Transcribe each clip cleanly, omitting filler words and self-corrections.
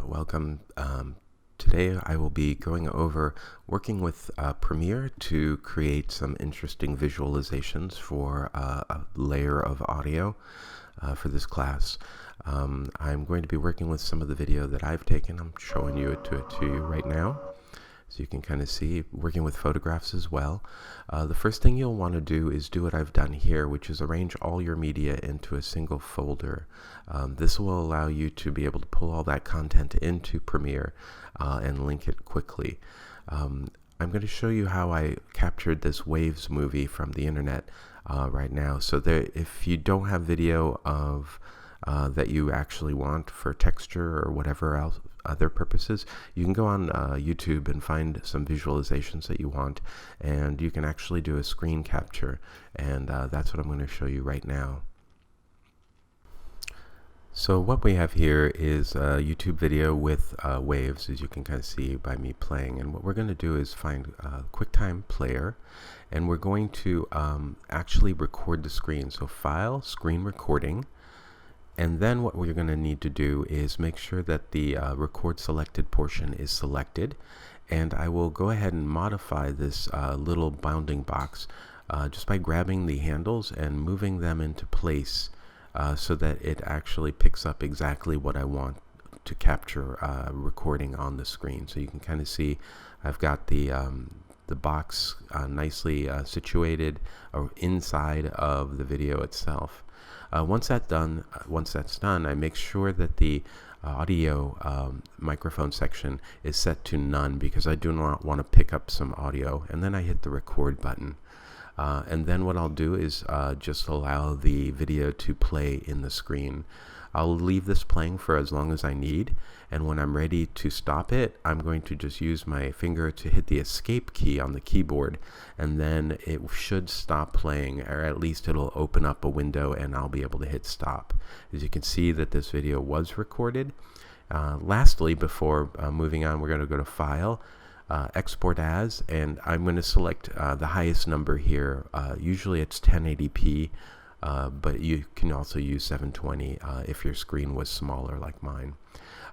welcome. Today I will be going over working with Premiere to create some interesting visualizations for a layer of audio for this class. I'm going to be working with some of the video that I've taken. I'm showing it to you right now, so you can kind of see, working with photographs as well. The first thing you'll want to do is do what I've done here, which is arrange all your media into a single folder. This will allow you to be able to pull all that content into Premiere and link it quickly. I'm going to show you how I captured this Waves movie from the internet right now. So if you don't have video of that you actually want for texture or whatever else other purposes, you can go on YouTube and find some visualizations that you want, and you can actually do a screen capture, and that's what I'm going to show you right now. So what we have here is a YouTube video with waves, as you can kind of see by me playing, and what we're going to do is find a QuickTime player, and we're going to actually record the screen. So File, Screen Recording. And then what we're going to need to do is make sure that the record selected portion is selected, and I will go ahead and modify this little bounding box just by grabbing the handles and moving them into place so that it actually picks up exactly what I want to capture recording on the screen. So you can kind of see I've got the box nicely situated inside of the video itself. Once that's done, I make sure that the audio microphone section is set to none, because I do not want to pick up some audio, and then I hit the record button. And then what I'll do is just allow the video to play in the screen. I'll leave this playing for as long as I need, and when I'm ready to stop it, I'm going to just use my finger to hit the escape key on the keyboard, and then it should stop playing, or at least it'll open up a window and I'll be able to hit stop. As you can see that this video was recorded. Lastly, before moving on, we're going to go to File, Export As, and I'm going to select the highest number here. Usually it's 1080p. But you can also use 720 if your screen was smaller like mine.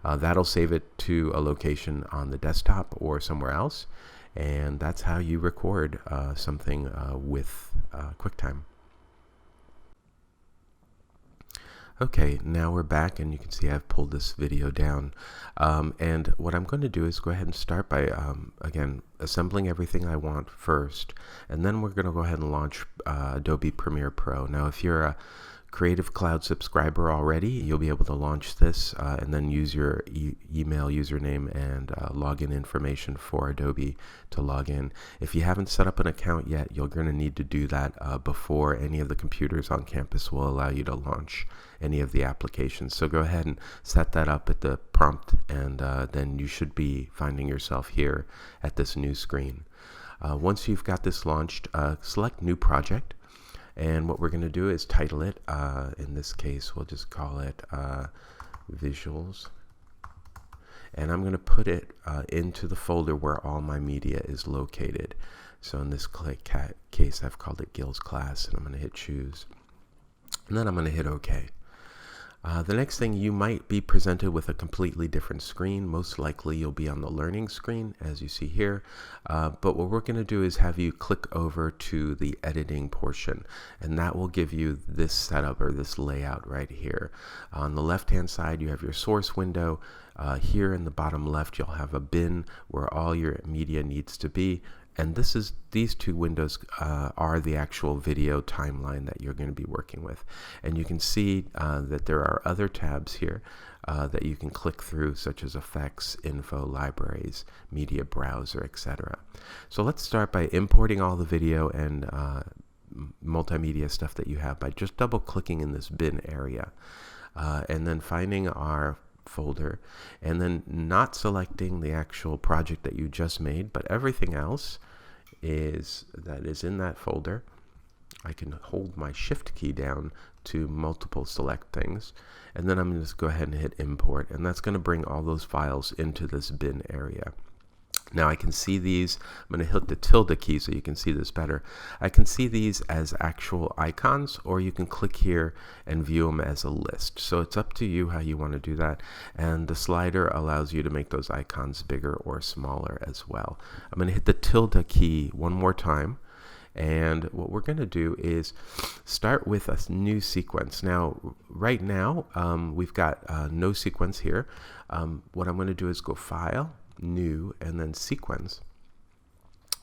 That'll save it to a location on the desktop or somewhere else, and that's how you record something with QuickTime. Okay, now we're back, and you can see I've pulled this video down. And what I'm going to do is go ahead and start by, again, assembling everything I want first. And then we're going to go ahead and launch Adobe Premiere Pro. Now, if you're a Creative Cloud subscriber already, you'll be able to launch this and then use your email username and login information for Adobe to log in. If you haven't set up an account yet, you're going to need to do that before any of the computers on campus will allow you to launch any of the applications. So go ahead and set that up at the prompt, and then you should be finding yourself here at this new screen. Once you've got this launched, select New Project. And what we're going to do is title it, in this case we'll just call it Visuals, and I'm going to put it into the folder where all my media is located. So in this case I've called it Gil's Class, and I'm going to hit Choose, and then I'm going to hit OK. The next thing, you might be presented with a completely different screen. Most likely you'll be on the learning screen, as you see here. But what we're going to do is have you click over to the editing portion, and that will give you this setup, or this layout right here. On the left hand side you have your source window. Here in the bottom left you'll have a bin where all your media needs to be. And these two windows are the actual video timeline that you're going to be working with. And you can see that there are other tabs here that you can click through, such as Effects, Info, Libraries, Media Browser, etc. So let's start by importing all the video and multimedia stuff that you have by just double clicking in this bin area, and then finding our folder, and then not selecting the actual project that you just made, but everything else that is in that folder. I can hold my shift key down to multiple select things, and then I'm going to just go ahead and hit import, and that's going to bring all those files into this bin area. Now I can see these, I'm going to hit the tilde key so you can see this better. I can see these as actual icons, or you can click here and view them as a list. So it's up to you how you want to do that. And the slider allows you to make those icons bigger or smaller as well. I'm going to hit the tilde key one more time. And what we're going to do is start with a new sequence. Now, right now, we've got no sequence here. What I'm going to do is go File, New, and then Sequence.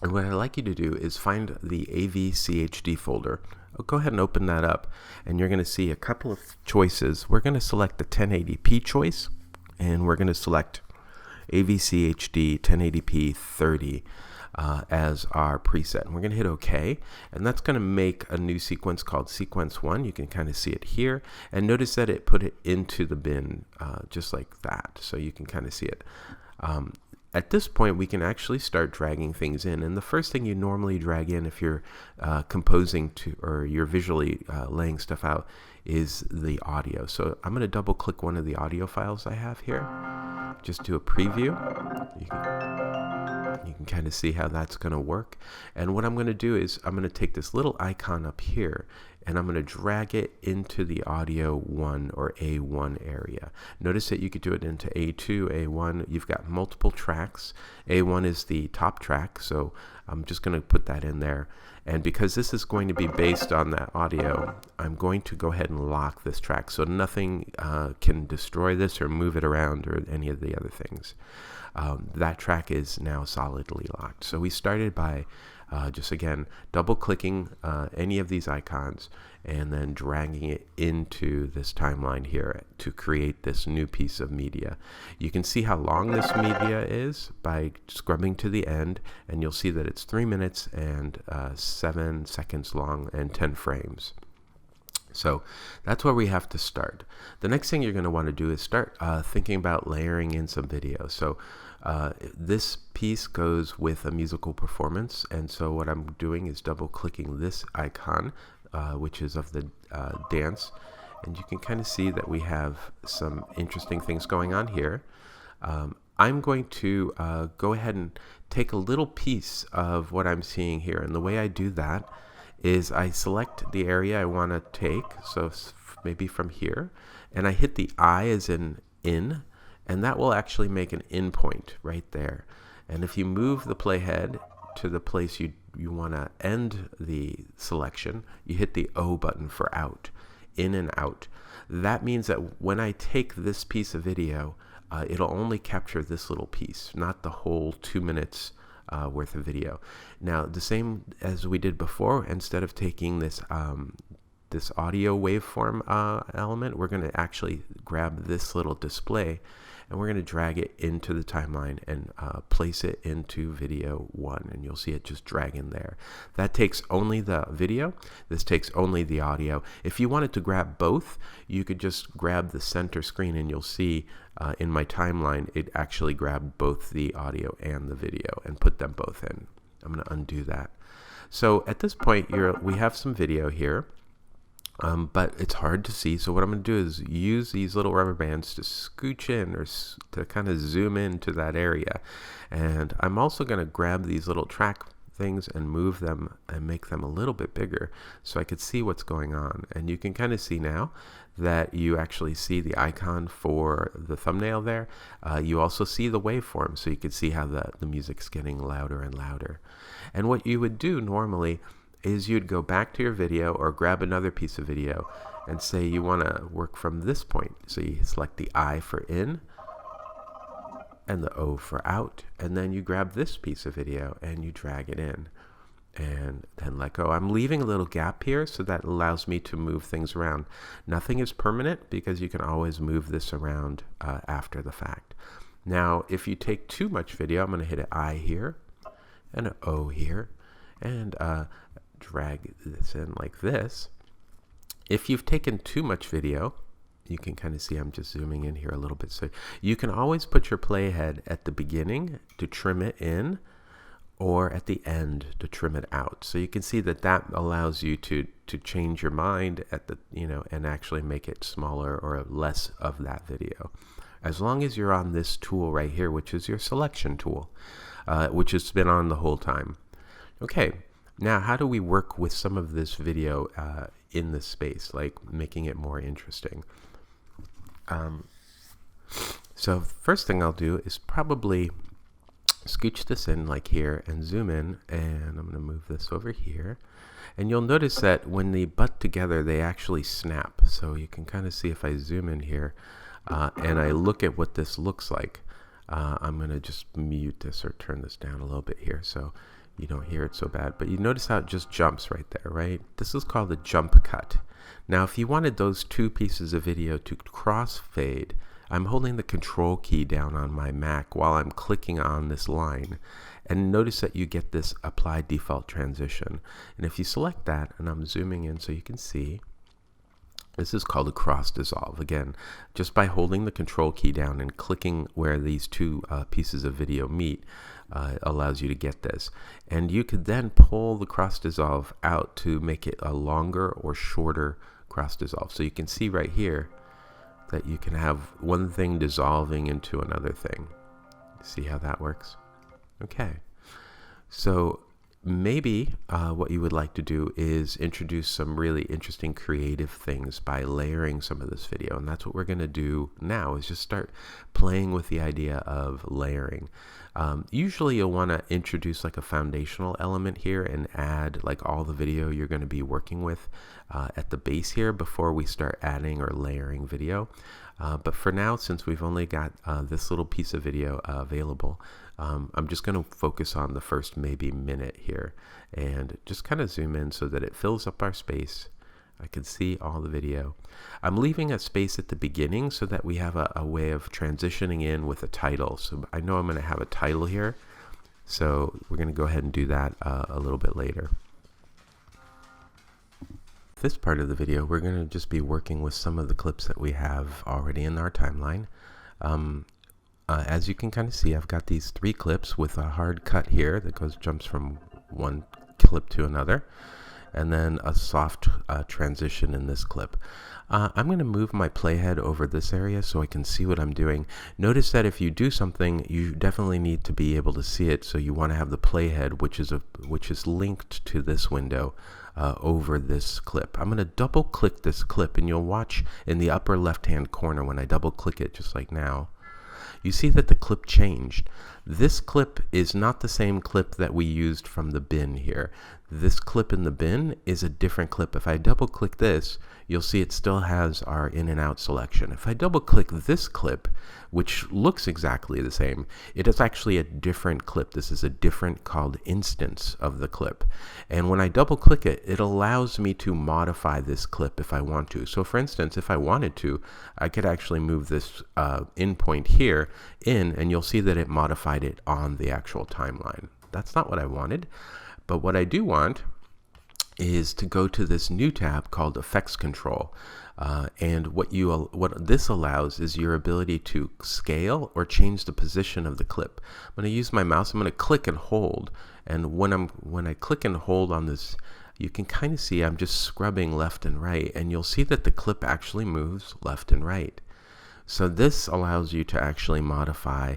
And what I'd like you to do is find the AVCHD folder. Go ahead and open that up, and you're going to see a couple of choices. We're going to select the 1080p choice, and we're going to select AVCHD 1080p 30 as our preset. And we're going to hit OK, and that's going to make a new sequence called Sequence 1. You can kind of see it here, and notice that it put it into the bin just like that, so you can kind of see it. At this point, we can actually start dragging things in. And the first thing you normally drag in if you're composing to, or you're visually laying stuff out, is the audio. So I'm going to double click one of the audio files I have here. Just do a preview. You can kind of see how that's going to work. And what I'm going to do is I'm going to take this little icon up here, and I'm going to drag it into the audio 1 or A1 area. Notice that you could do it into A2, A1. You've got multiple tracks. A1 is the top track, so I'm just going to put that in there. And because this is going to be based on that audio, I'm going to go ahead and lock this track so nothing can destroy this or move it around or any of the other things. That track is now solidly locked. So we started by just again double clicking any of these icons and then dragging it into this timeline here to create this new piece of media. You can see how long this media is by scrubbing to the end, and you'll see that it's 3 minutes and 7 seconds long and 10 frames. So that's where we have to start. The next thing you're going to want to do is start thinking about layering in some video. So this piece goes with a musical performance, and so what I'm doing is double clicking this icon, which is of the dance, and you can kind of see that we have some interesting things going on here. I'm going to go ahead and take a little piece of what I'm seeing here, and the way I do that is I select the area I want to take, so maybe from here, and I hit the I as in, and that will actually make an in point right there. And if you move the playhead to the place you want to end the selection, you hit the O button for out, in and out. That means that when I take this piece of video, it'll only capture this little piece, not the whole 2 minutes worth of video. Now, the same as we did before, instead of taking this this audio waveform element, we're going to actually grab this little display, and we're going to drag it into the timeline and place it into video 1, and you'll see it just drag in there. That takes only the video. This takes only the audio. If you wanted to grab both, you could just grab the center screen, and you'll see in my timeline it actually grabbed both the audio and the video and put them both in. I'm going to undo that. So at this point, we have some video here. But it's hard to see, so what I'm going to do is use these little rubber bands to scooch in or to kind of zoom into that area. And I'm also going to grab these little track things and move them and make them a little bit bigger so I could see what's going on. And you can kind of see now that you actually see the icon for the thumbnail there. You also see the waveform, so you can see how the music's getting louder and louder. And what you would do normally is you'd go back to your video or grab another piece of video and say you want to work from this point. So you select the I for in and the O for out, and then you grab this piece of video and you drag it in and then let go. I'm leaving a little gap here so that allows me to move things around. Nothing is permanent because you can always move this around after the fact. Now, if you take too much video, I'm going to hit an I here and an O here and drag this in like this. If you've taken too much video, you can kind of see I'm just zooming in here a little bit. So you can always put your playhead at the beginning to trim it in, or at the end to trim it out. So you can see that that allows you to change your mind at the, and actually make it smaller or less of that video. As long as you're on this tool right here, which is your selection tool. which has been on the whole time. Okay, now how do we work with some of this video in this space, like making it more interesting? So first thing I'll do is probably scooch this in like here and zoom in, and I'm going to move this over here. And you'll notice that when they butt together, they actually snap. So you can kind of see if I zoom in here and I look at what this looks like. I'm going to just mute this or turn this down a little bit here so you don't hear it so bad. But you notice how it just jumps right there, right? This is called a jump cut. Now, if you wanted those two pieces of video to crossfade, I'm holding the control key down on my Mac while I'm clicking on this line. And notice that you get this apply default transition. And if you select that, and I'm zooming in so you can see, this is called a cross dissolve. Again, just by holding the control key down and clicking where these two pieces of video meet allows you to get this. And you could then pull the cross dissolve out to make it a longer or shorter cross dissolve. So you can see right here that you can have one thing dissolving into another thing. See how that works? Okay, so maybe what you would like to do is introduce some really interesting creative things by layering some of this video, and that's what we're going to do now, is just start playing with the idea of layering. Usually you'll want to introduce like a foundational element here and add like all the video you're going to be working with at the base here before we start adding or layering video. But for now, since we've only got this little piece of video available, I'm just going to focus on the first maybe minute here and just kind of zoom in so that it fills up our space. I can see all the video. I'm leaving a space at the beginning so that we have a way of transitioning in with a title. So I know I'm going to have a title here, so we're going to go ahead and do that a little bit later. This part of the video, we're going to just be working with some of the clips that we have already in our timeline. As you can kind of see, I've got these 3 clips with a hard cut here that jumps from one clip to another, and then a soft transition in this clip. I'm going to move my playhead over this area so I can see what I'm doing. Notice that if you do something, you definitely need to be able to see it, so you want to have the playhead, which is linked to this window, over this clip. I'm going to double click this clip, and you'll watch in the upper left hand corner when I double click it, just like now, you see that the clip changed. This clip is not the same clip that we used from the bin here. This clip in the bin is a different clip. If I double click this, you'll see it still has our in and out selection. If I double click this clip, which looks exactly the same, it is actually a different clip. This is a different called instance of the clip. And when I double click it, it allows me to modify this clip if I want to. So for instance, if I wanted to, I could actually move this in point here in, and you'll see that it modified it on the actual timeline. That's not what I wanted. But what I do want is to go to this new tab called Effects Control. And what this allows is your ability to scale or change the position of the clip. I'm going to use my mouse. I'm going to click and hold. And when I click and hold on this, you can kind of see I'm just scrubbing left and right. And you'll see that the clip actually moves left and right. So this allows you to actually modify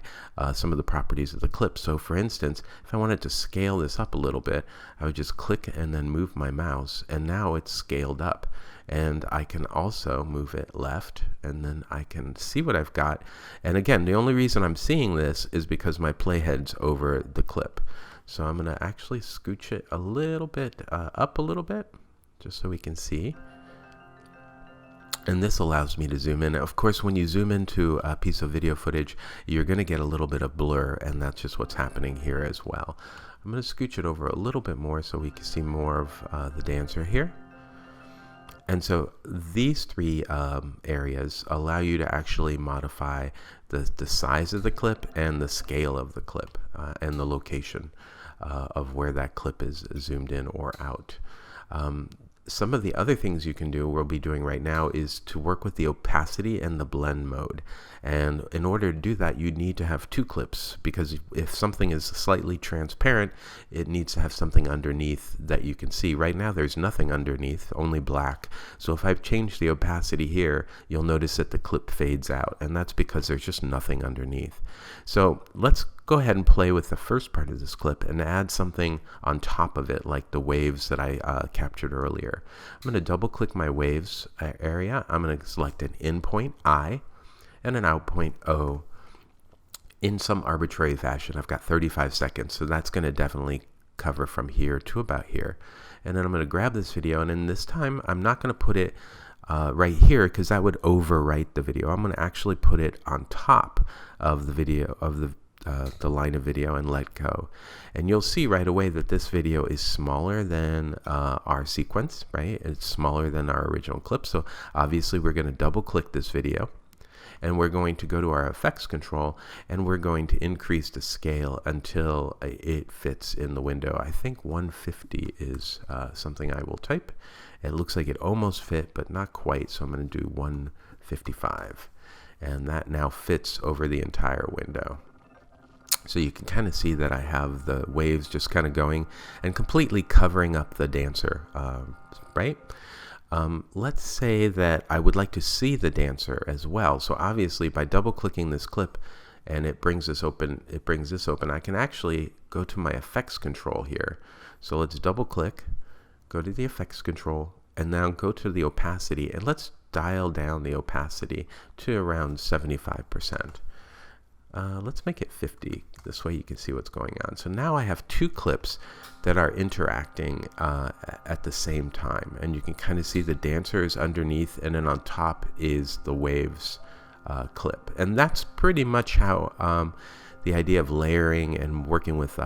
some of the properties of the clip. So for instance, if I wanted to scale this up a little bit, I would just click and then move my mouse, and now it's scaled up. And I can also move it left, and then I can see what I've got. And again, the only reason I'm seeing this is because my playhead's over the clip. So I'm going to actually scooch it a little bit up a little bit, just so we can see. And this allows me to zoom in. Of course, when you zoom into a piece of video footage, you're going to get a little bit of blur, and that's just what's happening here as well. I'm going to scooch it over a little bit more so we can see more of the dancer here. And so these 3 areas allow you to actually modify the size of the clip and the scale of the clip and the location of where that clip is zoomed in or out. some of the other things you can do, we'll be doing right now, is to work with the opacity and the blend mode. And in order to do that, you need to have two clips, because if something is slightly transparent, it needs to have something underneath that you can see. Right now there's nothing underneath, only black. So if I've changed the opacity here, you'll notice that the clip fades out, and that's because there's just nothing underneath. So let's go ahead and play with the first part of this clip and add something on top of it, like the waves that I captured earlier. I'm going to double click my waves area. I'm going to select an in point I and an out point O in some arbitrary fashion. I've got 35 seconds, so that's going to definitely cover from here to about here. And then I'm going to grab this video, and in this time I'm not going to put it right here, because that would overwrite the video. I'm going to actually put it on top of the video, of the line of video, and let go. And you'll see right away that this video is smaller than our sequence, right? It's smaller than our original clip. So obviously we're going to double click this video, and we're going to go to our effects control, and we're going to increase the scale until it fits in the window. I think 150 is something I will type. It looks like it almost fit, but not quite, so I'm going to do 155. And that now fits over the entire window. So you can kind of see that I have the waves just kind of going and completely covering up the dancer, right? Let's say that I would like to see the dancer as well. So obviously by double clicking this clip and it brings this open, I can actually go to my effects control here. So let's double click, go to the effects control, and now go to the opacity, and let's dial down the opacity to around 75%. Let's make it 50. This way you can see what's going on. So now I have two clips that are interacting at the same time, and you can kind of see the dancer is underneath, and then on top is the waves clip. And that's pretty much how the idea of layering and working with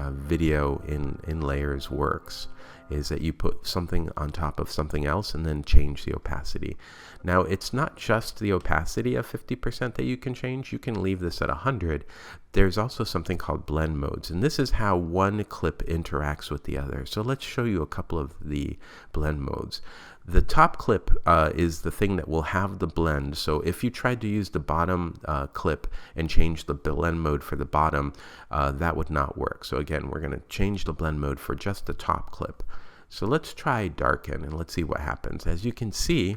video in layers works, is that you put something on top of something else and then change the opacity. Now, it's not just the opacity of 50% that you can change. You can leave this at 100. There's also something called blend modes, and this is how one clip interacts with the other. So let's show you a couple of the blend modes. The top clip is the thing that will have the blend. So if you tried to use the bottom clip and change the blend mode for the bottom, that would not work. So again, we're going to change the blend mode for just the top clip. So let's try darken, and let's see what happens. As you can see,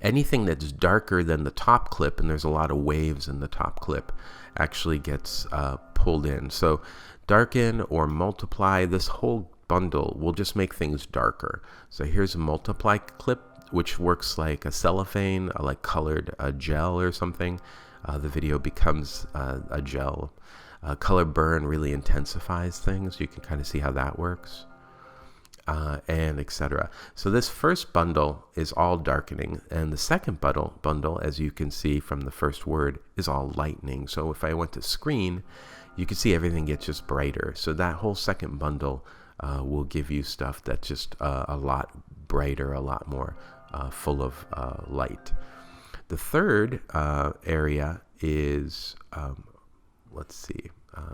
anything that's darker than the top clip, and there's a lot of waves in the top clip, actually gets pulled in. So darken or multiply, this whole bundle will just make things darker. So here's a multiply clip, which works like a cellophane, like colored gel or something. The video becomes a gel. Color burn really intensifies things. You can kind of see how that works. And etc. So this first bundle is all darkening, and the second bundle, as you can see from the first word, is all lightening. So if I went to screen, you can see everything gets just brighter. So that whole second bundle will give you stuff that's just a lot brighter, a lot more full of light. The third area is, let's see,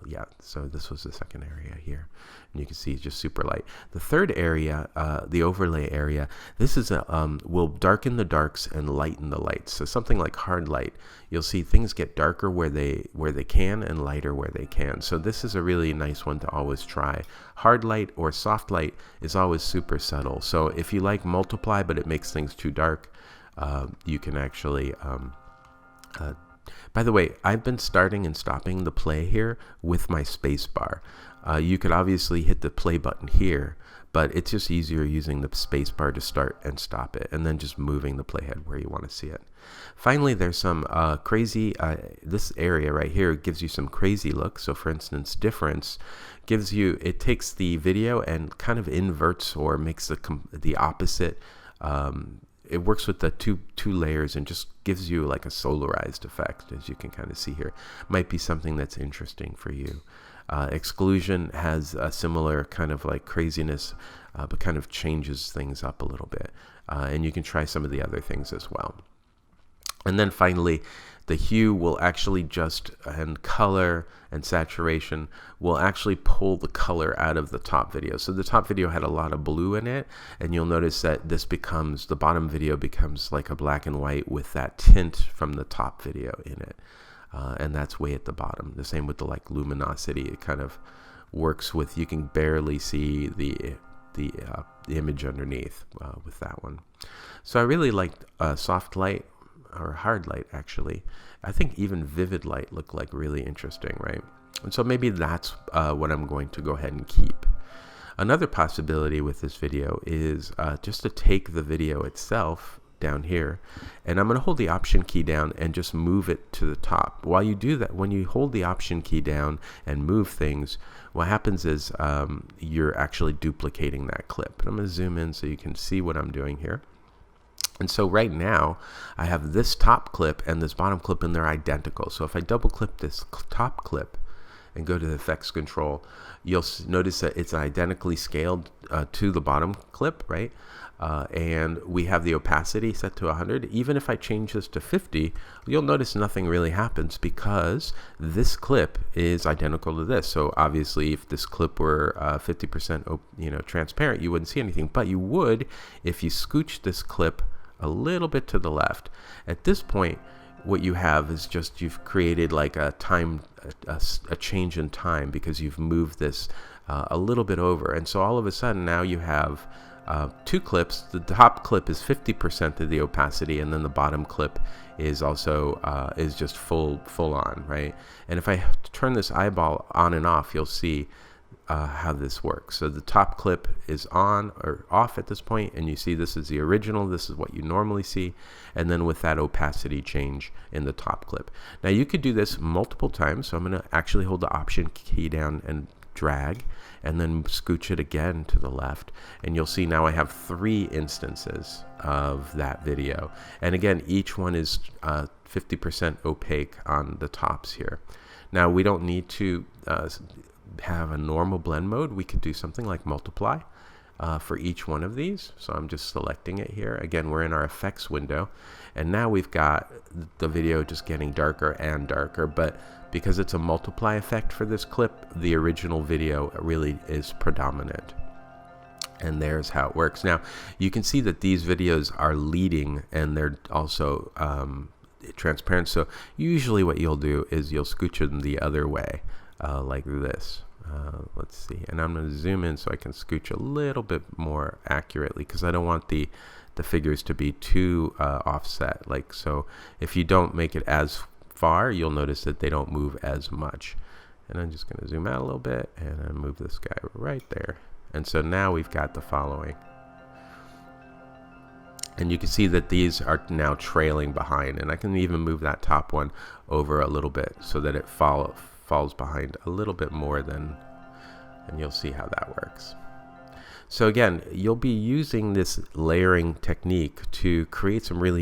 yeah, so this was the second area here, and you can see it's just super light. The third area, the overlay area, this is will darken the darks and lighten the lights. So something like hard light, you'll see things get darker where they can and lighter where they can. So this is a really nice one to always try. Hard light or soft light is always super subtle. So if you like multiply but it makes things too dark, you can actually by the way, I've been starting and stopping the play here with my space bar. You could obviously hit the play button here, but it's just easier using the space bar to start and stop it, and then just moving the playhead where you want to see it. Finally, there's some crazy, this area right here gives you some crazy looks. So for instance, difference gives you, it takes the video and kind of inverts or makes the opposite. It works with the two layers and just gives you like a solarized effect, as you can kind of see here. Might be something that's interesting for you. Exclusion has a similar kind of like craziness, but kind of changes things up a little bit. And you can try some of the other things as well. And then finally, the hue will actually just, and color and saturation will actually pull the color out of the top video. So the top video had a lot of blue in it, and you'll notice that this becomes, the bottom video becomes like a black and white with that tint from the top video in it. And that's way at the bottom. The same with the like luminosity. It kind of works with, you can barely see the image underneath with that one. So I really liked soft light, or hard light actually. I think even vivid light looked like really interesting, right? And so maybe that's what I'm going to go ahead and keep. Another possibility with this video is just to take the video itself down here, and I'm going to hold the Option key down and just move it to the top. While you do that, when you hold the Option key down and move things, what happens is you're actually duplicating that clip. And I'm going to zoom in so you can see what I'm doing here. And so right now I have this top clip and this bottom clip, and they're identical. So if I double click this top clip and go to the effects control, you'll notice that it's identically scaled to the bottom clip, right? And we have the opacity set to 100. Even if I change this to 50, you'll notice nothing really happens because this clip is identical to this. So obviously, if this clip were 50% transparent, you wouldn't see anything, but you would if you scooch this clip a little bit to the left. At this point, what you have is just, you've created like a change in time because you've moved this a little bit over. And so all of a sudden now you have two clips. The top clip is 50% of the opacity, and then the bottom clip is also is just full on, right? And if I turn this eyeball on and off, you'll see how this works. So the top clip is on or off at this point, and you see this is the original, this is what you normally see, and then with that opacity change in the top clip. Now you could do this multiple times, so I'm going to actually hold the Option key down and drag, and then scooch it again to the left, and you'll see now I have 3 instances of that video. And again, each one is 50% opaque on the tops here. Now we don't need to have a normal blend mode. We could do something like multiply for each one of these. So I'm just selecting it here. Again, we're in our effects window, and now we've got the video just getting darker and darker, but because it's a multiply effect for this clip, the original video really is predominant. And there's how it works. Now you can see that these videos are leading, and they're also transparent. So usually what you'll do is you'll scooch them the other way, like this. Let's see, and I'm going to zoom in so I can scooch a little bit more accurately, because I don't want the figures to be too offset. Like, so if you don't make it as far, you'll notice that they don't move as much. And I'm just going to zoom out a little bit and I move this guy right there. And so now we've got the following. And you can see that these are now trailing behind, and I can even move that top one over a little bit so that it falls behind a little bit more than, and you'll see how that works. So again, you'll be using this layering technique to create some really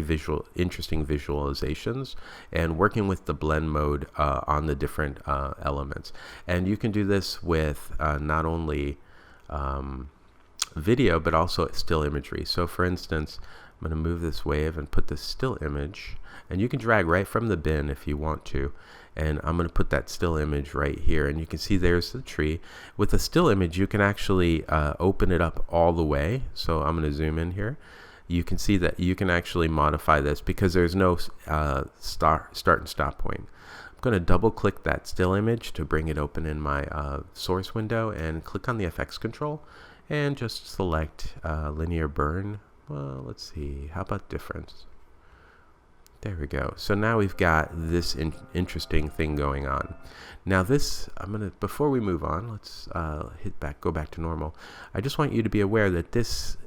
interesting visualizations, and working with the blend mode on the different elements. And you can do this with not only video, but also still imagery. So for instance, I'm going to move this wave and put this still image, and you can drag right from the bin if you want to. And I'm going to put that still image right here, and you can see there's the tree. With a still image, you can actually open it up all the way. So I'm going to zoom in here. You can see that you can actually modify this because there's no start and stop point. I'm going to double click that still image to bring it open in my source window, and click on the effects control and just select linear burn. Well, let's see, how about difference? There we go. So now we've got this interesting thing going on. Now this, before we move on, let's go back to normal. I just want you to be aware that this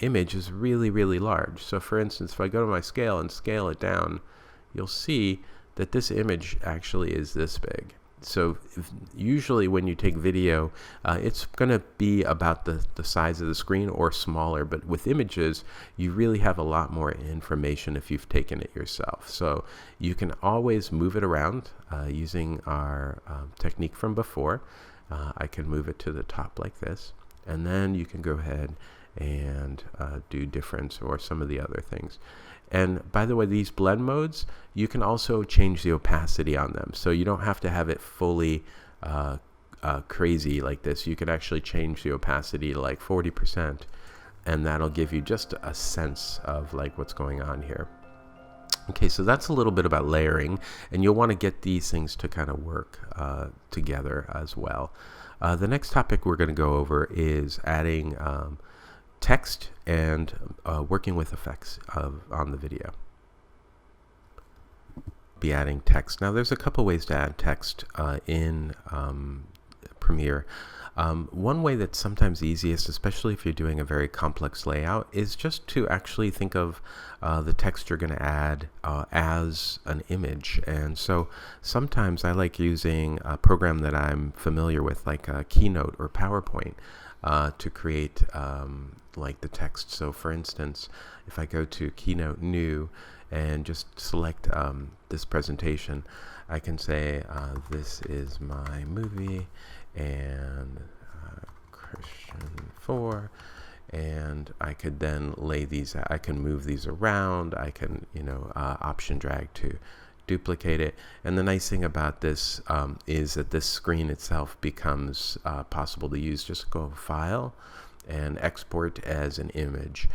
image is really, really large. So for instance, if I go to my scale and scale it down, you'll see that this image actually is this big. So usually when you take video, it's going to be about the size of the screen or smaller, but with images, you really have a lot more information if you've taken it yourself. So you can always move it around using our technique from before. I can move it to the top like this, and then you can go ahead and do difference or some of the other things. And by the way, these blend modes, you can also change the opacity on them. So you don't have to have it fully crazy like this. You can actually change the opacity to like 40%, and that'll give you just a sense of like what's going on here. Okay, so that's a little bit about layering, and you'll want to get these things to kind of work together as well. The next topic we're going to go over is adding text and working with effects on the video. Be adding text. Now there's a couple ways to add text in Premiere. One way that's sometimes easiest, especially if you're doing a very complex layout, is just to actually think of the text you're going to add as an image. And so sometimes I like using a program that I'm familiar with, like Keynote or PowerPoint, to create like the text. So for instance, if I go to Keynote New and just select this presentation, I can say this is my movie and Christian 4, and I could then lay these, I can move these around, I can, you know, option drag to duplicate it. And the nice thing about this is that this screen itself becomes possible to use. Just go File and Export as an image.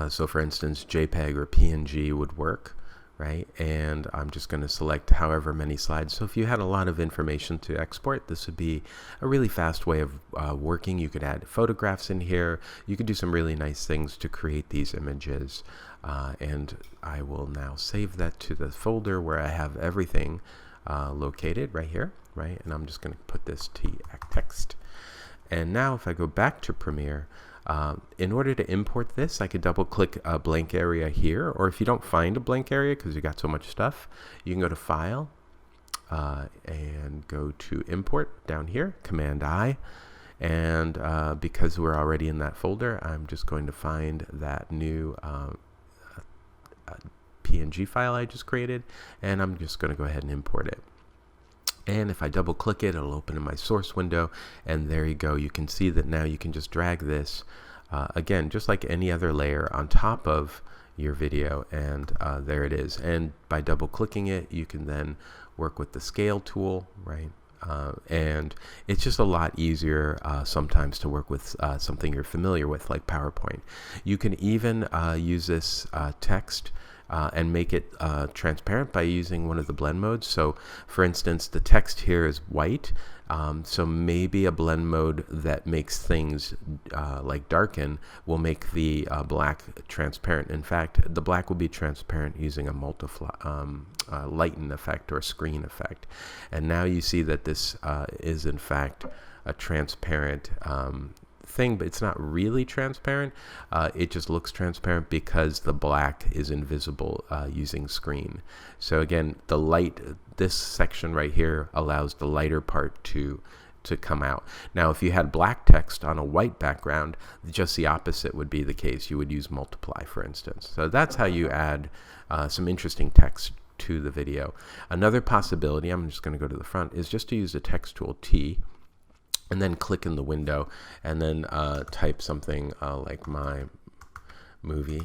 So for instance, JPEG or PNG would work, right? And I'm just going to select however many slides. So if you had a lot of information to export, this would be a really fast way of working. You could add photographs in here. You could do some really nice things to create these images. And I will now save that to the folder where I have everything located right here, right? And I'm just going to put this text. And now if I go back to Premiere, in order to import this, I could double click a blank area here, or if you don't find a blank area because you got so much stuff, you can go to File and go to Import down here, Command I, and because we're already in that folder, I'm just going to find that new PNG file I just created, and I'm just going to go ahead and import it. And if I double click it, it'll open in my source window, and there you go. You can see that now you can just drag this, again, just like any other layer on top of your video, and there it is. And by double clicking it, you can then work with the scale tool, right? And it's just a lot easier sometimes to work with something you're familiar with, like PowerPoint. You can even use this text and make it transparent by using one of the blend modes. So for instance, the text here is white, so maybe a blend mode that makes things like darken will make the black transparent. In fact, the black will be transparent using a lighten effect or screen effect. And now you see that this is in fact a transparent thing, but it's not really transparent. It just looks transparent because the black is invisible using screen. So again, the light, this section right here allows the lighter part to come out. Now if you had black text on a white background, just the opposite would be the case. You would use multiply, for instance. So that's how you add some interesting text to the video. Another possibility, I'm just going to go to the front, is just to use the text tool T, and then click in the window, and then type something like my movie.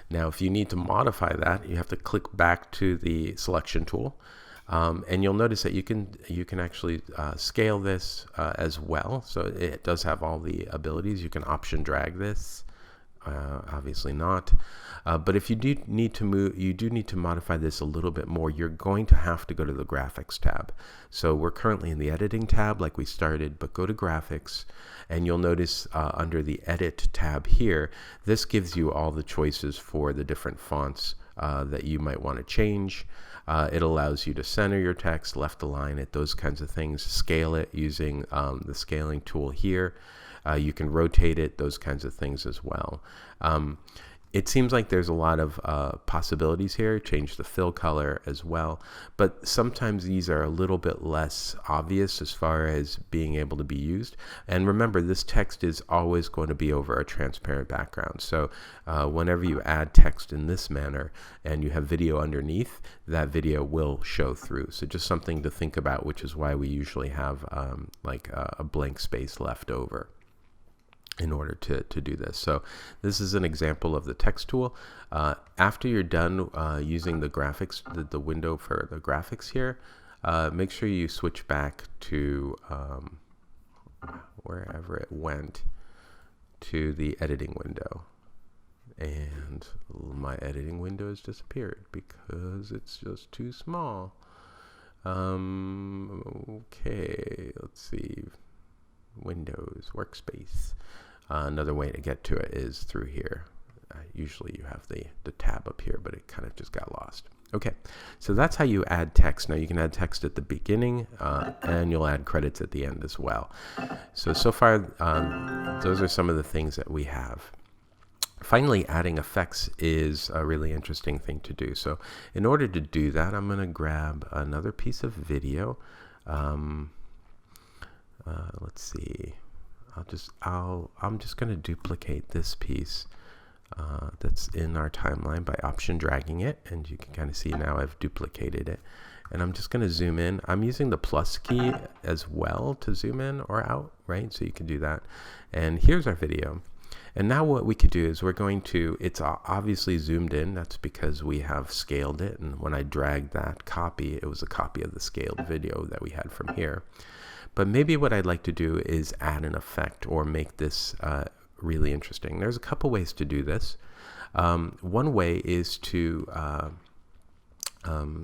Now if you need to modify that, you have to click back to the selection tool, and you'll notice that you can actually scale this as well. So it does have all the abilities. You can option drag this, obviously not. But if you do need to modify this a little bit more, you're going to have to go to the graphics tab. So we're currently in the editing tab like we started, but go to graphics, and you'll notice under the edit tab here, this gives you all the choices for the different fonts that you might want to change. It allows you to center your text, left align it, those kinds of things, scale it using the scaling tool here. You can rotate it, those kinds of things as well. It seems like there's a lot of possibilities here. Change the fill color as well, but sometimes these are a little bit less obvious as far as being able to be used. And remember, this text is always going to be over a transparent background. So whenever you add text in this manner and you have video underneath, that video will show through. So just something to think about, which is why we usually have like a blank space left over. in order to do this. So this is an example of the text tool. After you're done using the graphics, the window for the graphics here, make sure you switch back to wherever it went, to the editing window. And my editing window has disappeared because it's just too small. Okay, let's see. Windows, workspace. Another way to get to it is through here. Usually you have the tab up here, but it kind of just got lost. Okay, so that's how you add text. Now you can add text at the beginning, and you'll add credits at the end as well. So far, those are some of the things that we have. Finally, adding effects is a really interesting thing to do. So in order to do that, I'm going to grab another piece of video. Let's see. I'm just going to duplicate this piece that's in our timeline by option dragging it, and you can kind of see now I've duplicated it. And I'm just going to zoom in. I'm using the plus key as well to zoom in or out, right? So you can do that. And here's our video. And now what we could do is we're going to, it's obviously zoomed in. That's because we have scaled it. And when I dragged that copy, it was a copy of the scaled video that we had from here. But maybe what I'd like to do is add an effect or make this really interesting. There's a couple ways to do this. One way is to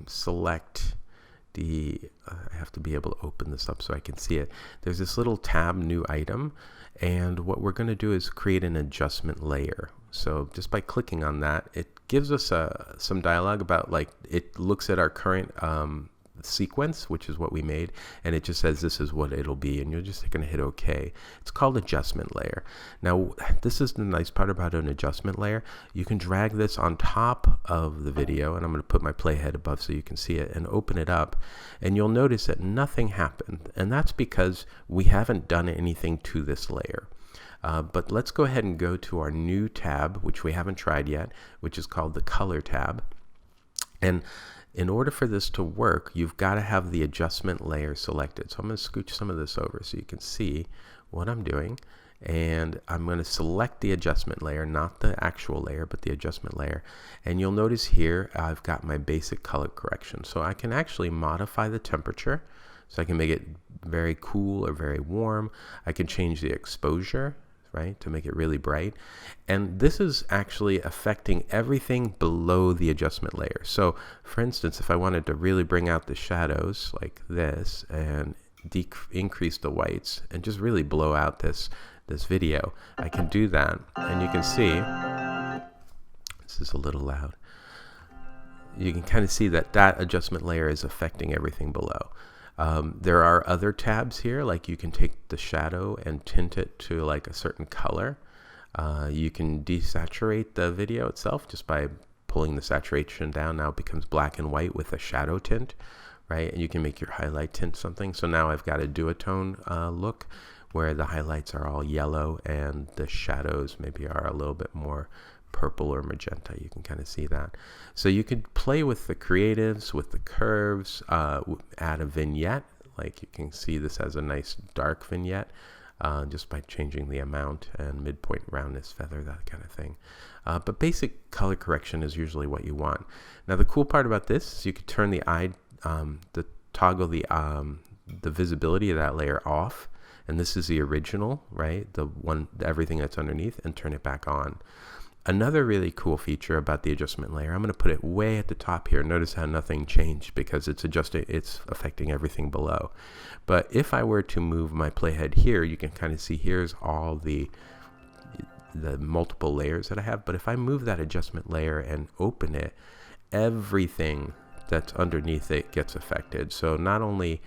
select the, I have to be able to open this up so I can see it. There's this little tab, new item, and what we're going to do is create an adjustment layer. So just by clicking on that, it gives us some dialogue about, like, it looks at our current sequence, which is what we made, and it just says this is what it'll be, and you're just going to hit OK. It's called adjustment layer. Now this is the nice part about an adjustment layer. You can drag this on top of the video, and I'm going to put my playhead above so you can see it, and open it up, and you'll notice that nothing happened, and that's because we haven't done anything to this layer. But let's go ahead and go to our new tab, which we haven't tried yet, which is called the color tab. And in order for this to work, you've got to have the adjustment layer selected. So I'm going to scooch some of this over so you can see what I'm doing. And I'm going to select the adjustment layer, not the actual layer, but the adjustment layer. And you'll notice here I've got my basic color correction. So I can actually modify the temperature. So I can make it very cool or very warm. I can change the exposure, right, to make it really bright. And this is actually affecting everything below the adjustment layer. So for instance, if I wanted to really bring out the shadows like this and increase the whites and just really blow out this video, I can do that. And you can see, this is a little loud, you can kind of see that adjustment layer is affecting everything below. There are other tabs here, like you can take the shadow and tint it to like a certain color. You can desaturate the video itself just by pulling the saturation down. Now it becomes black and white with a shadow tint, right? And you can make your highlight tint something. So now I've got a duotone look where the highlights are all yellow and the shadows maybe are a little bit more purple or magenta. You can kind of see that. So you could play with the creatives, with the curves, add a vignette. Like you can see this as a nice dark vignette just by changing the amount and midpoint, roundness, feather, that kind of thing. But basic color correction is usually what you want. Now the cool part about this is you could turn toggle the visibility of that layer off. And this is the original, right? Everything that's underneath, and turn it back on. Another really cool feature about the adjustment layer, I'm going to put it way at the top here. Notice how nothing changed because it's affecting everything below. But if I were to move my playhead here, you can kind of see here's all the multiple layers that I have. But if I move that adjustment layer and open it, everything that's underneath it gets affected. So not only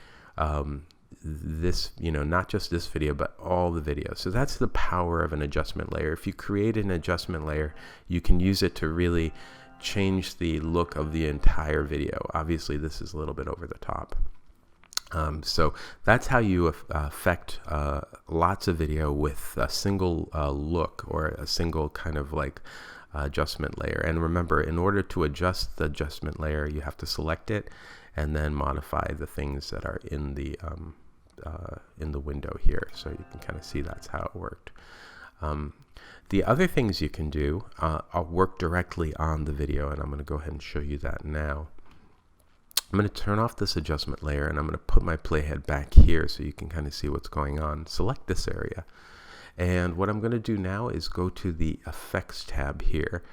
this, not just this video, but all the videos. So that's the power of an adjustment layer. If you create an adjustment layer, you can use it to really change the look of the entire video. Obviously, this is a little bit over the top. So that's how you affect lots of video with a single look or a single kind of like adjustment layer. And remember, in order to adjust the adjustment layer, you have to select it and then modify the things that are in the window here. So you can kind of see that's how it worked. The other things you can do I'll work directly on the video, and I'm going to go ahead and show you that now. I'm going to turn off this adjustment layer, and I'm going to put my playhead back here so you can kind of see what's going on. Select this area. And what I'm going to do now is go to the Effects tab here,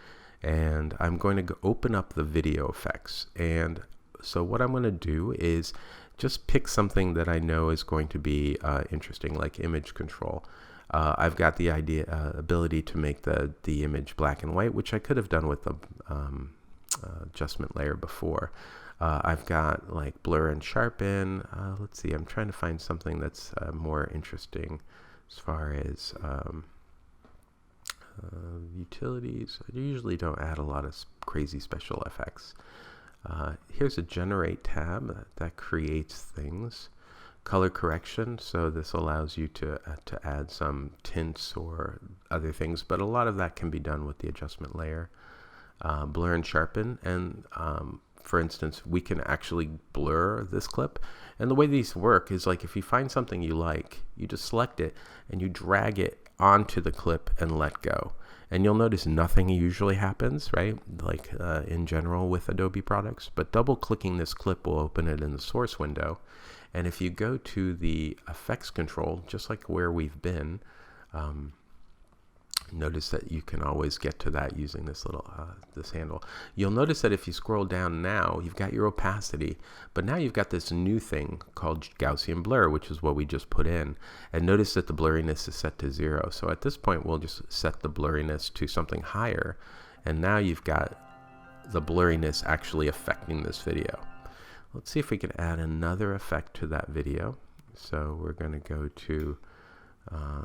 and I'm going to open up the video effects. And so what I'm going to do is just pick something that I know is going to be interesting, like image control. I've got the ability to make the image black and white, which I could have done with the adjustment layer before. I've got like blur and sharpen. Let's see, I'm trying to find something that's more interesting as far as utilities. I usually don't add a lot of crazy special effects. Here's a generate tab that creates things. Color correction, so this allows you to add some tints or other things, but a lot of that can be done with the adjustment layer. Blur and sharpen, and for instance, we can actually blur this clip. And the way these work is like if you find something you like, you just select it and you drag it onto the clip and let go. And you'll notice nothing usually happens, right? Like in general with Adobe products, but double clicking this clip will open it in the source window. And if you go to the effects control, just like where we've been, notice that you can always get to that using this little this handle. You'll notice that if you scroll down now, you've got your opacity, but now you've got this new thing called Gaussian blur, which is what we just put in. And notice that the blurriness is set to 0. So at this point, we'll just set the blurriness to something higher. And now you've got the blurriness actually affecting this video. Let's see if we can add another effect to that video. So we're going to go to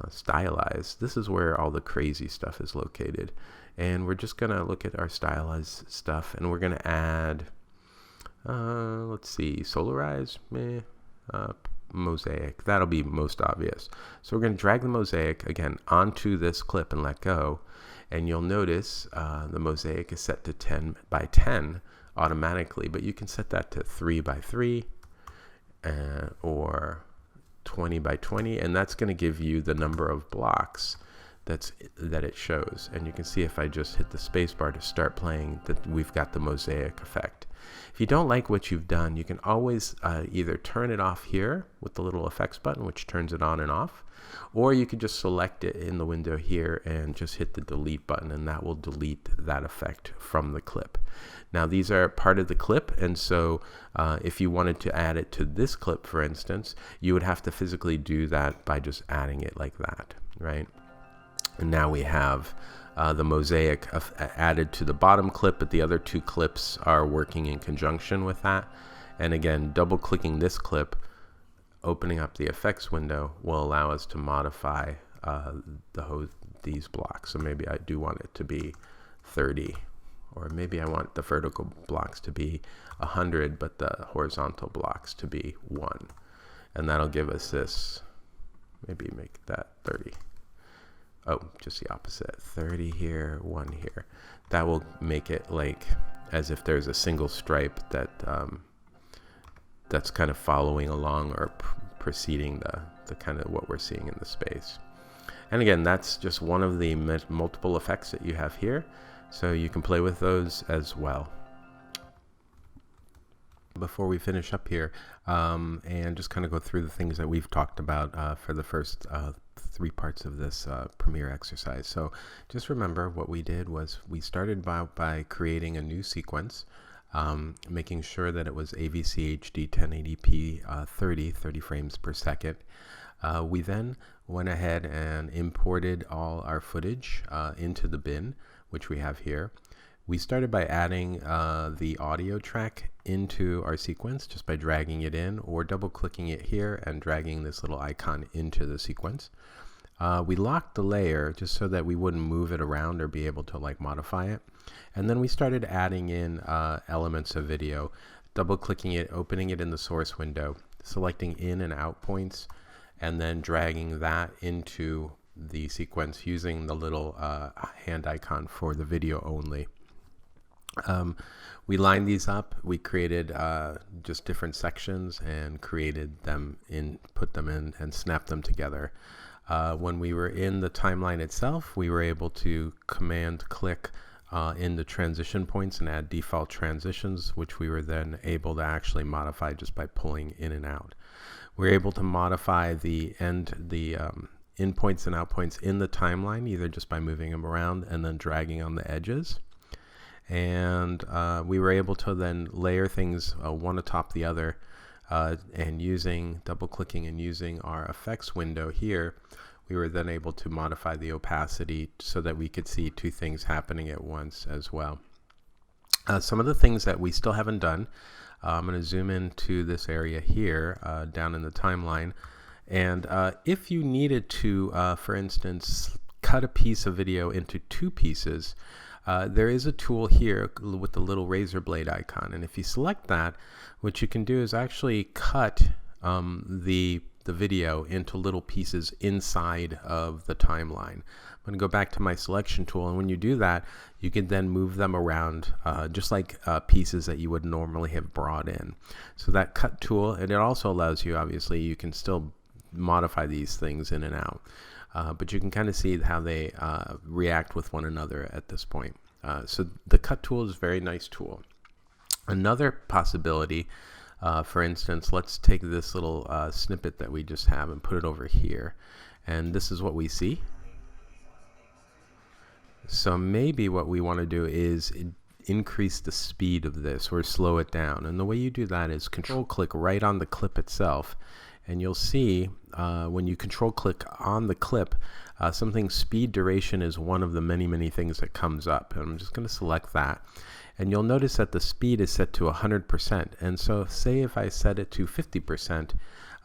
stylize. This is where all the crazy stuff is located, and we're just gonna look at our stylized stuff, and we're gonna add let's see, solarize, mosaic. That'll be most obvious. So we're gonna drag the mosaic again onto this clip and let go, and you'll notice the mosaic is set to 10 by 10 automatically, but you can set that to 3 by 3 or 20 by 20, and that's going to give you the number of blocks that it shows. And you can see if I just hit the space bar to start playing that we've got the mosaic effect. If you don't like what you've done, you can always either turn it off here with the little effects button, which turns it on and off, or you could just select it in the window here and just hit the delete button, and that will delete that effect from the clip. Now these are part of the clip, and so if you wanted to add it to this clip, for instance, you would have to physically do that by just adding it like that, right? And now we have the mosaic added to the bottom clip, but the other two clips are working in conjunction with that. And again, double clicking this clip, opening up the effects window, will allow us to modify these blocks. So maybe I do want it to be 30, or maybe I want the vertical blocks to be 100, but the horizontal blocks to be 1. And that'll give us this, maybe make that 30. Oh, just the opposite, 30 here, 1 here. That will make it like as if there's a single stripe that that's kind of following along or preceding the kind of what we're seeing in the space. And again, that's just one of the multiple effects that you have here, so you can play with those as well. Before we finish up here and just kind of go through the things that we've talked about for the first 3 parts of this Premiere exercise. So just remember what we did was we started by creating a new sequence, making sure that it was AVC HD 1080p 30 frames per second. We then went ahead and imported all our footage into the bin, which we have here. We started by adding the audio track into our sequence just by dragging it in or double clicking it here and dragging this little icon into the sequence. We locked the layer just so that we wouldn't move it around or be able to like modify it. And then we started adding in elements of video, double clicking it, opening it in the source window, selecting in and out points, and then dragging that into the sequence using the little hand icon for the video only. We lined these up, we created just different sections and created them in, put them in and snapped them together. When we were in the timeline itself, we were able to command click in the transition points and add default transitions, which we were then able to actually modify just by pulling in and out. We're able to modify the in points and out points in the timeline, either just by moving them around and then dragging on the edges. And we were able to then layer things one atop the other, and using double-clicking and using our effects window here, we were then able to modify the opacity so that we could see two things happening at once as well. Some of the things that we still haven't done, I'm going to zoom into this area here down in the timeline. And if you needed to, for instance, cut a piece of video into two pieces, there is a tool here with the little razor blade icon. And if you select that, what you can do is actually cut the video into little pieces inside of the timeline. I'm going to go back to my selection tool, and when you do that, you can then move them around just like pieces that you would normally have brought in. So that cut tool, and it also allows you, obviously, you can still modify these things in and out, but you can kind of see how they react with one another at this point. So the cut tool is a very nice tool. Another possibility, for instance, let's take this little snippet that we just have and put it over here, and this is what we see. So maybe what we want to do is increase the speed of this or slow it down, and the way you do that is control click right on the clip itself, and you'll see when you control click on the clip, something speed duration is one of the many things that comes up, and I'm just going to select that. And you'll notice that the speed is set to 100%. And so say if I set it to 50%,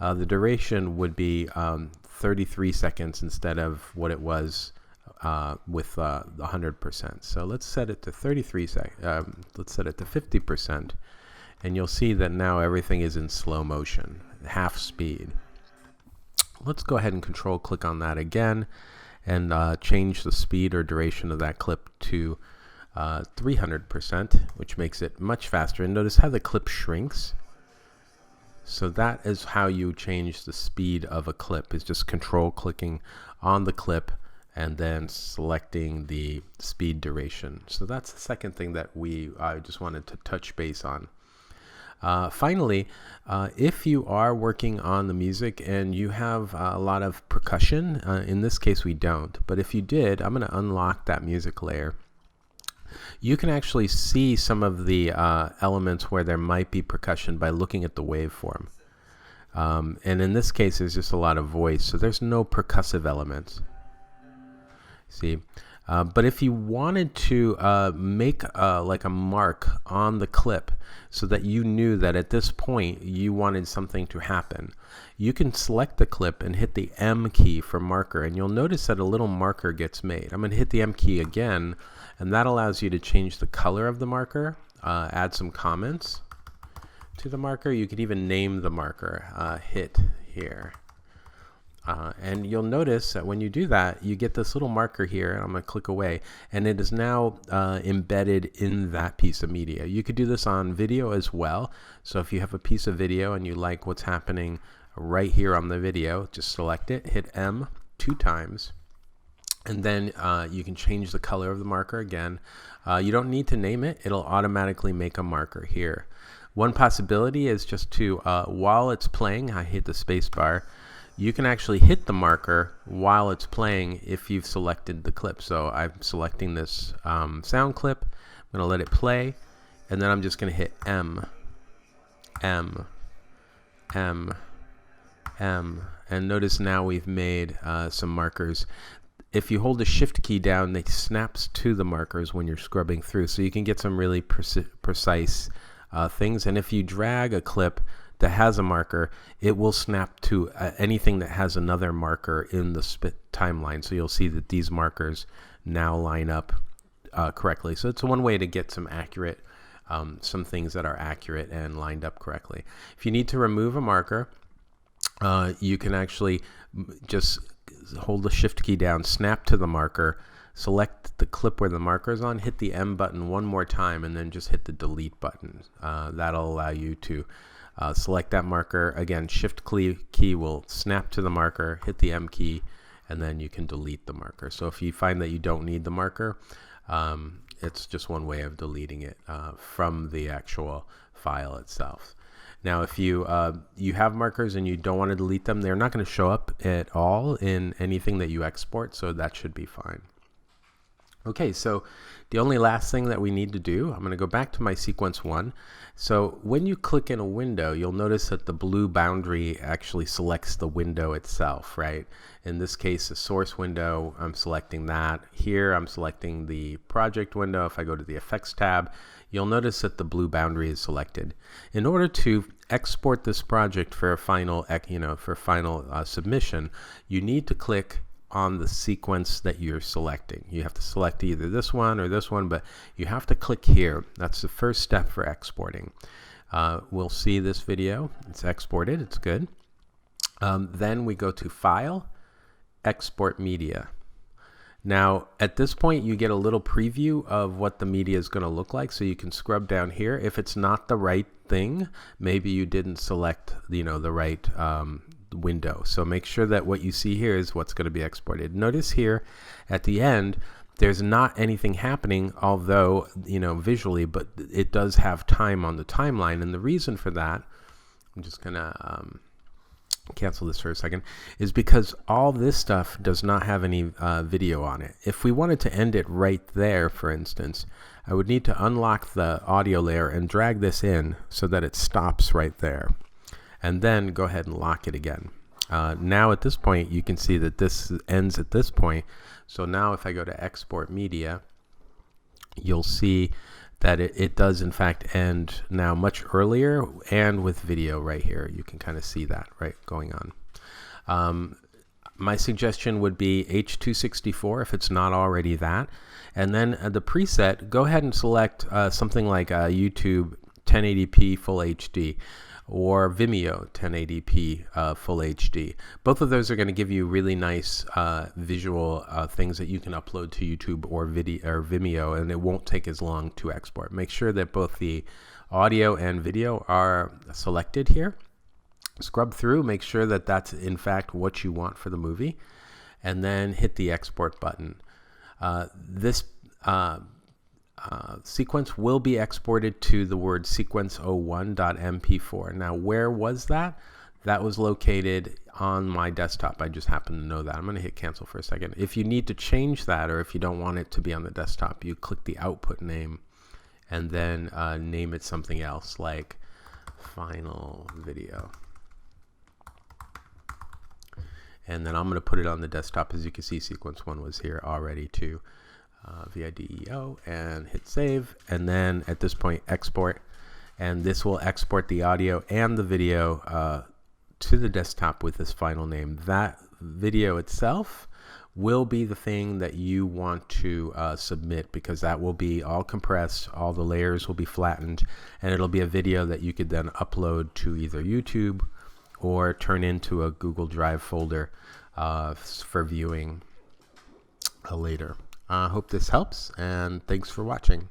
the duration would be 33 seconds instead of what it was with 100%. So let's set it to 50%. And you'll see that now everything is in slow motion, half speed. Let's go ahead and control click on that again and change the speed or duration of that clip to 300%, which makes it much faster. And notice how the clip shrinks. So that is how you change the speed of a clip, is just control clicking on the clip and then selecting the speed duration. So that's the second thing that I just wanted to touch base on. Finally, if you are working on the music and you have a lot of percussion, in this case we don't, but if you did, I'm going to unlock that music layer. You can actually see some of the elements where there might be percussion by looking at the waveform. And in this case, there's just a lot of voice, so there's no percussive elements. See? But if you wanted to make like a mark on the clip so that you knew that at this point you wanted something to happen, you can select the clip and hit the M key for marker, and you'll notice that a little marker gets made. I'm going to hit the M key again, and that allows you to change the color of the marker, add some comments to the marker. You could even name the marker, hit here. And you'll notice that when you do that, you get this little marker here, and I'm going to click away, and it is now embedded in that piece of media. You could do this on video as well. So if you have a piece of video and you like what's happening right here on the video, just select it, hit M 2 times, and then you can change the color of the marker again. You don't need to name it. It'll automatically make a marker here. One possibility is just to, while it's playing, I hit the space bar, you can actually hit the marker while it's playing if you've selected the clip. So I'm selecting this sound clip. I'm going to let it play, and then I'm just going to hit M, M, M, M. And notice now we've made some markers. If you hold the shift key down, it snaps to the markers when you're scrubbing through. So you can get some really precise things. And if you drag a clip that has a marker, it will snap to anything that has another marker in the timeline. So you'll see that these markers now line up correctly. So it's one way to get some accurate, some things that are accurate and lined up correctly. If you need to remove a marker, you can actually just hold the shift key down, snap to the marker, select the clip where the marker is on, hit the M button one more time, and then just hit the delete button. That'll allow you to select that marker. Again, shift key will snap to the marker, hit the M key, and then you can delete the marker. So if you find that you don't need the marker, it's just one way of deleting it from the actual file itself. Now, if you have markers and you don't want to delete them, they're not going to show up at all in anything that you export, so that should be fine. Okay, so the only last thing that we need to do, I'm going to go back to my sequence 1. So when you click in a window, you'll notice that the blue boundary actually selects the window itself, right? In this case, the source window, I'm selecting that. Here, I'm selecting the project window. If I go to the effects tab, you'll notice that the blue boundary is selected. In order to export this project for a final, submission, you need to click on the sequence that you're selecting. You have to select either this one or this one, but you have to click here. That's the first step for exporting. We'll see this video. It's exported. It's good. Then we go to File, Export Media. Now, at this point, you get a little preview of what the media is going to look like, so you can scrub down here. If it's not the right thing, maybe you didn't select, the right window. So make sure that what you see here is what's going to be exported. Notice here at the end, there's not anything happening, although, visually, but it does have time on the timeline. And the reason for that, I'm just going to cancel this for a second, is because all this stuff does not have any video on it. If we wanted to end it right there, for instance, I would need to unlock the audio layer and drag this in so that it stops right there. And then go ahead and lock it again. Now at this point, you can see that this ends at this point. So now if I go to Export Media, you'll see that it does in fact end now much earlier and with video right here. You can kind of see that going on. My suggestion would be H.264 if it's not already that. And then the preset, go ahead and select something like YouTube 1080p Full HD. Or Vimeo 1080p Full HD. Both of those are going to give you really nice visual things that you can upload to YouTube or Vimeo, and it won't take as long to export. Make sure that both the audio and video are selected here. Scrub through, make sure that that's in fact what you want for the movie, and then hit the export button. This sequence will be exported to the word sequence01.mp4. Now, where was that? That was located on my desktop. I just happen to know that. I'm going to hit cancel for a second. If you need to change that, or if you don't want it to be on the desktop, you click the output name and then name it something else like final video. And then I'm going to put it on the desktop. As you can see, sequence 1 was here already too. VIDEO, and hit save, and then at this point export, and this will export the audio and the video to the desktop with this final name. That video itself will be the thing that you want to submit, because that will be all compressed, all the layers will be flattened, and it'll be a video that you could then upload to either YouTube or turn into a Google Drive folder for viewing later. I hope this helps, and thanks for watching.